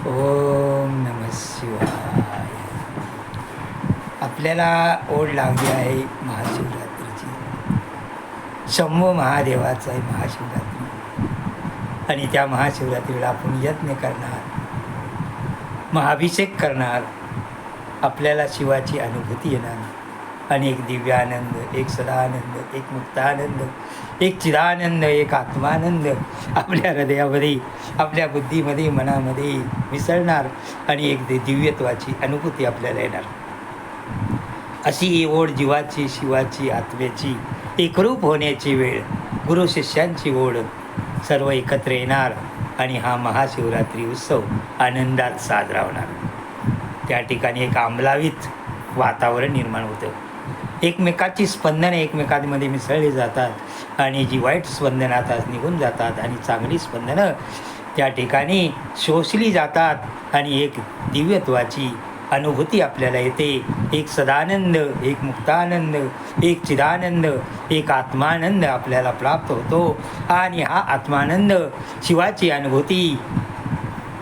ओम नमः शिवाय. आपल्याला ओढ लागली आहे महाशिवरात्रीची. शंभू महादेवाचा आहे महाशिवरात्री. आणि त्या महाशिवरात्रीला आपण यज्ञ करणार, महाभिषेक करणार. आपल्याला शिवाची अनुभूती येणार. आणि एक दिव्यानंद, एक सदानंद, एक मुक्तानंद, एक चिदानंद, एक आत्मानंद आपल्या हृदयामध्ये, आपल्या बुद्धीमध्ये, मनामध्ये मिसळणार. आणि एक दिव्यत्वाची अनुभूती आपल्याला येणार. अशी ही ओढ जीवाची, शिवाची, आत्म्याची एकरूप होण्याची वेळ, गुरु शिष्यांची ओढ सर्व एकत्र येणार. आणि हा महाशिवरात्री उत्सव आनंदात साजरा होणार. त्या ठिकाणी एक आंबलावीत वातावरण निर्माण होतं. एकमेकाची स्पंदने एकमेकांमध्ये मिसळली जातात. आणि जी वाईट स्पंदनं आता निघून जातात आणि चांगली स्पंदनं त्या ठिकाणी शोषली जातात. आणि एक दिव्यत्वाची अनुभूती आपल्याला येते. एक सदानंद, एक मुक्तानंद, एक चिदानंद, एक आत्मानंद आपल्याला प्राप्त होतो. आणि हा आत्मानंद, शिवाची अनुभूती,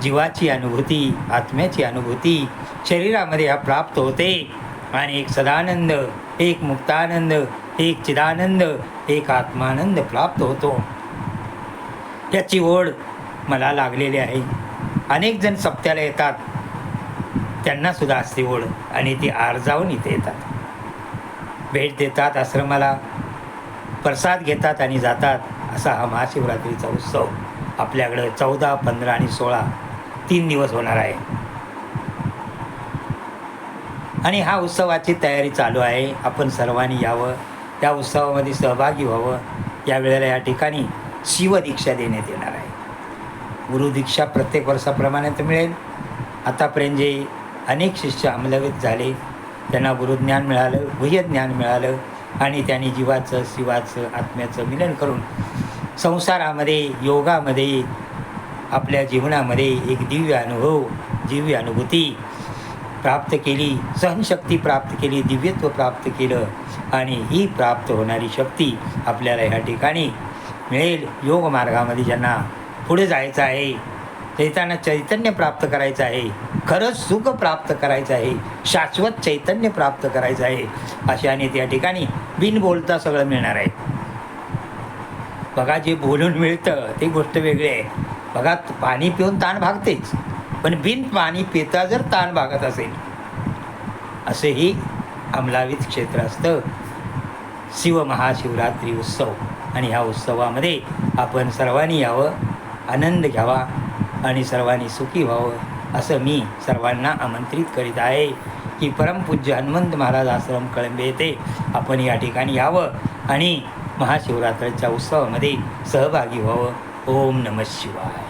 जीवाची अनुभूती, आत्म्याची अनुभूती शरीरामध्ये हा प्राप्त होते. आणि एक सदानंद, एक मुक्तानंद, एक चिदानंद, एक आत्मानंद प्राप्त होतो. याची ओढ मला लागलेली आहे. अनेक जण सप्त्याला येतात, त्यांनासुद्धा असते ओढ. आणि ती आर्जावून इथे येतात, भेट देतात, आश्रमाला प्रसाद घेतात आणि जातात. असा हा महाशिवरात्रीचा उत्सव आपल्याकडं 14, 15 आणि 16 3 दिवस होणार आहे. आणि हा उत्सवाची तयारी चालू आहे. आपण सर्वांनी यावं, या उत्सवामध्ये सहभागी व्हावं. या वेळेला या ठिकाणी शिवदीक्षा देण्यात येणार आहे. गुरुदीक्षा प्रत्येक वर्षाप्रमाणे तर मिळेल. आतापर्यंत जे अनेक शिष्य अंमलगत झाले, त्यांना गुरुज्ञान मिळालं, गुह्यज्ञान मिळालं. आणि त्यांनी जीवाचं, शिवाचं, आत्म्याचं मिलन करून संसारामध्ये, योगामध्ये, आपल्या जीवनामध्ये एक दिव्य अनुभव, दिव्य अनुभूती प्राप्त केली, सहनशक्ती प्राप्त केली, दिव्यत्व प्राप्त केलं. आणि ही प्राप्त होणारी शक्ती आपल्याला ह्या ठिकाणी मिळेल. योग मार्गामध्ये ज्यांना पुढे जायचं आहे, चैतन्य प्राप्त करायचं आहे, खरंच सुख प्राप्त करायचं आहे, शाश्वत चैतन्य प्राप्त करायचं आहे, अशाने त्या ठिकाणी बिन बोलता सगळं मिळणार आहे. बघा, जे बोलून मिळतं ते गोष्ट वेगळी आहे. बघा, पाणी पिऊन ताण भागतेच, पण बिन पाणी पिता जर ताण भागत असेल, असेही अंमलावीत क्षेत्र असतं. शिव महाशिवरात्री उत्सव. आणि ह्या उत्सवामध्ये आपण सर्वांनी यावं, आनंद घ्यावा आणि सर्वांनी सुखी व्हावं असं मी सर्वांना आमंत्रित करीत आहे. की परमपूज्य हनुमंत महाराज आश्रम कळंबे येथे आपण या ठिकाणी यावं आणि महाशिवरात्रीच्या उत्सवामध्ये सहभागी व्हावं. ओम नमः शिवाय.